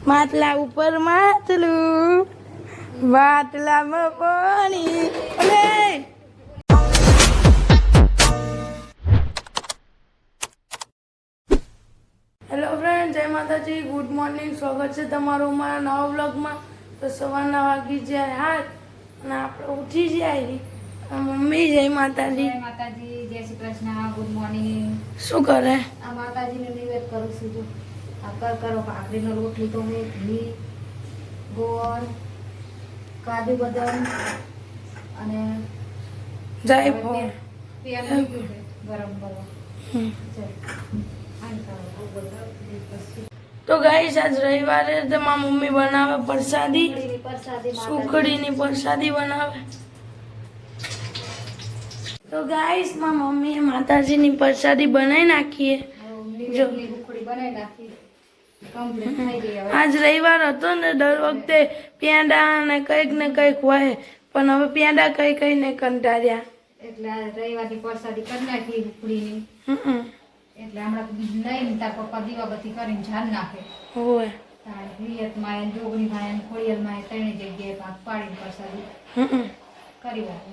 માટલા ઉપર માટલું, માટલામાં પાણી. હેલો ફ્રેન્ડ, જય માતાજી, ગુડ મોર્નિંગ. સ્વાગત છે તમારું મારા નવા વ્લોગમાં. તો સવારના વાગી જાય 8 અને આપણે ઉઠી જાય. મમ્મી જય માતાજી. જય માતાજી, જય શ્રી કૃષ્ણ, ગુડ મોર્નિંગ. શું કરે? આ માતાજીને નિવેદ કરું છું. જો આ કરો ભાખરીનો રોટલી તો મેં ઘી, ગોળ, કાજુ બદામ અને જય તેલ ભગવાન. મૂક્યું છે ગરમ કરવા. તો ગાઈસ આજ રવિવારે તો મારી મમ્મી બનાવે પ્રસાદી, પ્રસાદી સુખડીની પ્રસાદી બનાવે. તો ગાઈસ મારી મમ્મીએ માતાજીની પ્રસાદી બનાવી નાખીએ. જો ઉખડી બનાવી નાખી, કમ્પ્લીટ થઈ ગઈ. હવે આજ રવિવાર હતો ને, દર વખતે પેંડા ને કંઈક હોય, પણ હવે પેંડા કઈ ને કંટાળ્યા. એટલે આ રવિવારની પ્રસાદી કરી નાખી ઉખડીની. એટલે હમણાં લઈને તાર પપ્પા દીવાબત્તી કરીને જાન નાખે. હોય તાર વિયતમાં જોગણીમાં ખોડિયારમાં ત્રણેય જગ્યાએ ભાગ પાડીને પ્રસાદી કરી નાખે.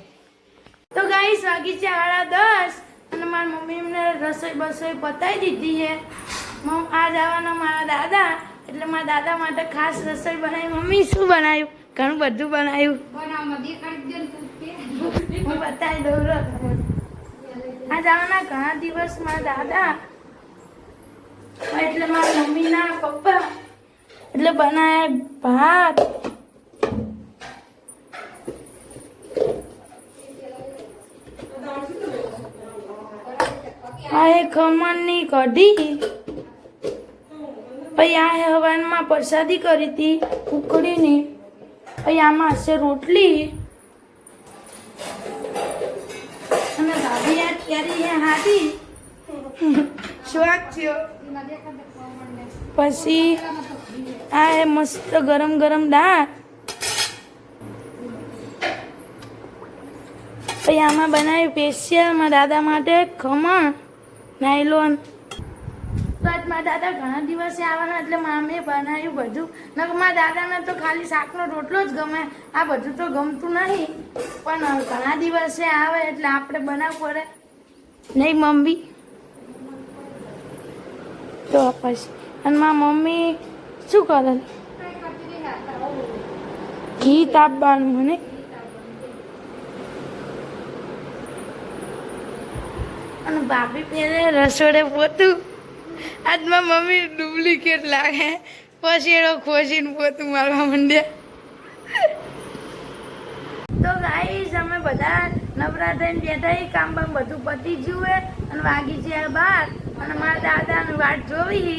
તો ગાઈસ વાગી છે 10:30 અને મારી મમ્મી એમને રસોઈ બસોઈ પતાવી દીધી છે. આજ આવવાના મારા દાદા, એટલે મારા દાદા માટે ખાસ રસોઈ બનાવી. મમ્મી શું બનાવ્યું? ઘણું બધું બનાવ્યું. બનાવમાં દેખાડી દે હું બતાવી દઉં. આજ આવવાના ઘણા દિવસ મારા દાદા, એટલે મારા મમ્મીના પપ્પા, એટલે બનાવ્યા ભાત, આ એ ખમણની કઢી, પછી આ હવનમાં પ્રસાદી કરી હતી ઉકળીની, પછી આમાં હશે રોટલી અને દાદી આ કેરી હાથી સ્વાદ થયો. પછી આ એ મસ્ત ગરમ ગરમ દાળ, પછી આમાં બનાવ્યું સ્પેશિયલ મારા દાદા માટે ખમણ નાયલોન. તો આજ મારા દાદા ઘણા દિવસે આવવાના, એટલે મામીએ બનાવ્યું બધું. નકર મારા દાદાને તો ખાલી શાકનો રોટલો જ ગમે, આ બધું તો ગમતું નહીં, પણ ઘણા દિવસે આવે એટલે આપણે બનાવવું પડે નહીં મમ્મી. તો પછી અને મારા મમ્મી શું કરે? ઘી તાપવાનું મને. અને ભાભી પહેરે રસોડે પોતું. આજ મારી મમ્મી ડુપ્લિકેટ લાગે, પછી એનો ખોજીને પોતું મારવા માંડ્યા. તો ગાઈસ અમે બધા નવરા થઈને બેઠા, કામ બામ બધું પતી ગયું હે અને વાગી છે 12 અને મારા દાદાની વાટ જોવી.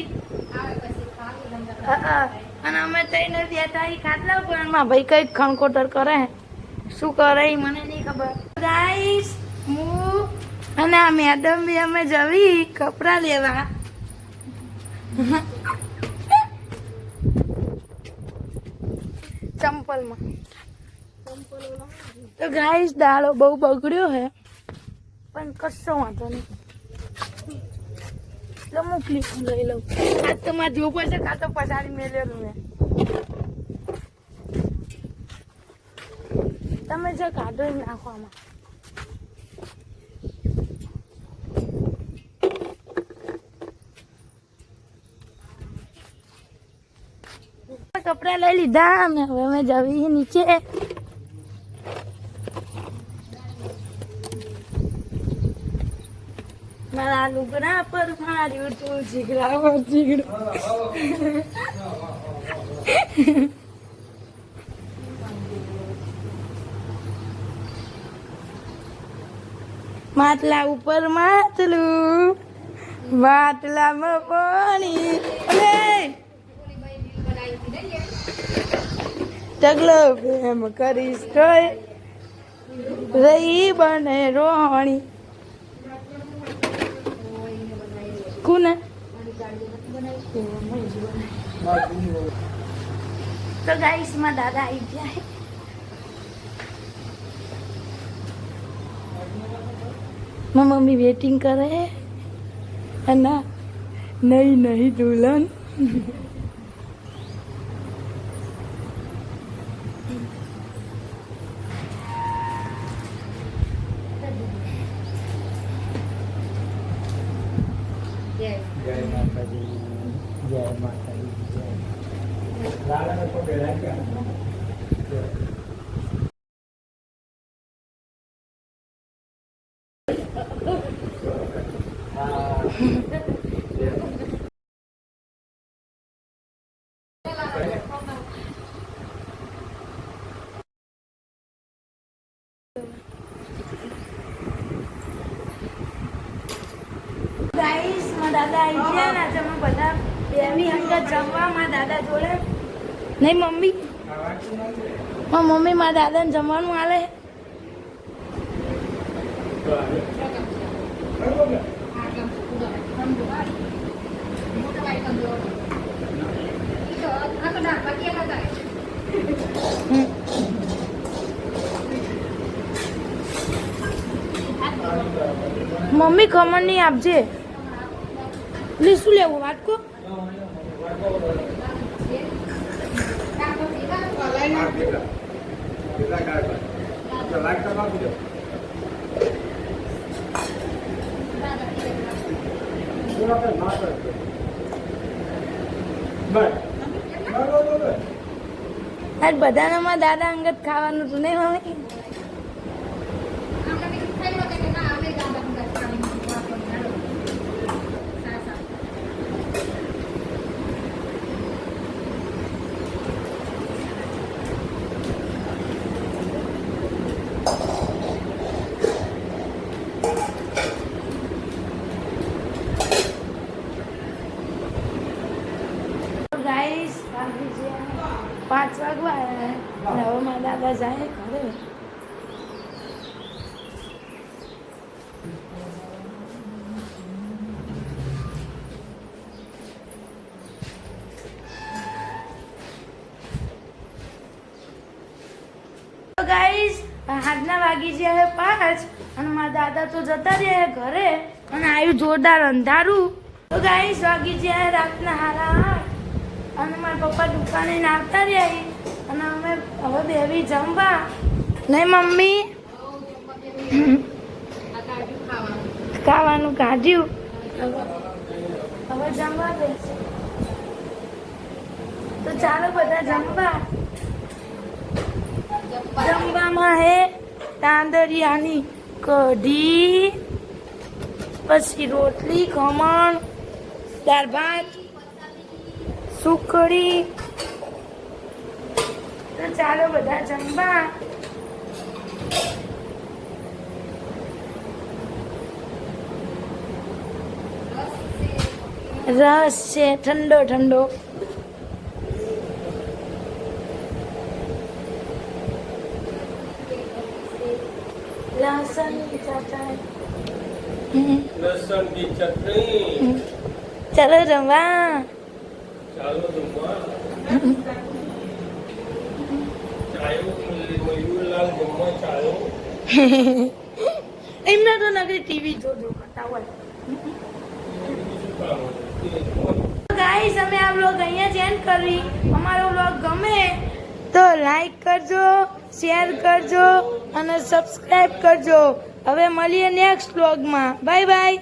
અને અમે તઈને બેઠા ખાટલા ઉપર, મારા ભાઈ કઈક ખણખોટર કરે. શું કરે એ મને નહીં ખબર. ગાઈસ હું અને આ મેડમ બી અમે જવી કપડા લેવા. ચંપલમાં. તો ગાઈસ દાડો બહુ બગડ્યો હે, પણ કશો વાંધો નહીં. તો મોકલી લઈ લઉં. આજ તો મારે જોવું પડશે, કાં તો પછાડી મેલેલું હે. તમે જો કાઢો નાખવામાં. કપડા લઈ લીધા અને હવે અમે જવી નીચે. મારા લુગડા પર માર્યું તું જીગડા જીગડું. માટલા ઉપર માટલું, માટલામાં પાણી. ઢગલો પ્રેમ કરીશ તોય રહી બને રોણી. કોને? તો ગાઈસ માં દાદા આવી ગયા. મારી મમ્મી વેટિંગ કરે અને નહીં નહીં દુલ્હન. જય જય માતાજી, જય માતાજી, જય. લાલાને પગે લાગ્યા. ગાઈસ માં દાદા આવી ગયા ને આજે અમે બધા બેની અંદર જમવા માં દાદા જોડે. નહીં મમ્મી, મમ્મી માં દાદાને જમવાનું આલે. મમ્મી ખમણ નહીં આપજે. એટલે શું લેવું વાટકો? આજ બધાનામાં દાદા અંગત ખાવાનું હતું નહીં મમ્મી? ગાઈસ 5 વાગવા આવ્યા. હવે મારા દાદા જાય ઘરે. તો ગાઈસ હાથના વાગી જાય 5 અને મારા દાદા તો જતા રહ્યા ઘરે અને આવ્યું જોરદાર અંધારું. તો ગાઈસ વાગી જાય રાતના 8:30 અને મારા પપ્પા દુકાને આવતા રહ્યા અને અમે હવે બેવી જમવા. નહીં મમ્મી? ખાવાનું કાઢ્યું. હવે જમવા બેસે. તો ચાલો બધા જમવા. જમવામાં હે તાંદરિયાની કઢી, પછી રોટલી, ખમણ, દાળ ભાત, સુખડી. તો ચાલો બધા જમવા. રસ છે ઠંડો ઠંડો. લસણ की चटनी. લસણ की ચટણી. चलो रवा. ચાલો જમવા. ચાયો મયુરલાલ જમવા ચાયો. એમને તો નગરી ટીવી જોજો કરતા હોય. ગાઈસ અમે આ વ્લોગ અહીંયા જ એન્ડ કરી. અમારો વ્લોગ ગમે તો લાઈક કરજો, શેર કરજો અને સબસ્ક્રાઇબ કરજો. હવે મળીએ નેક્સ્ટ વ્લોગમાં. Bye bye.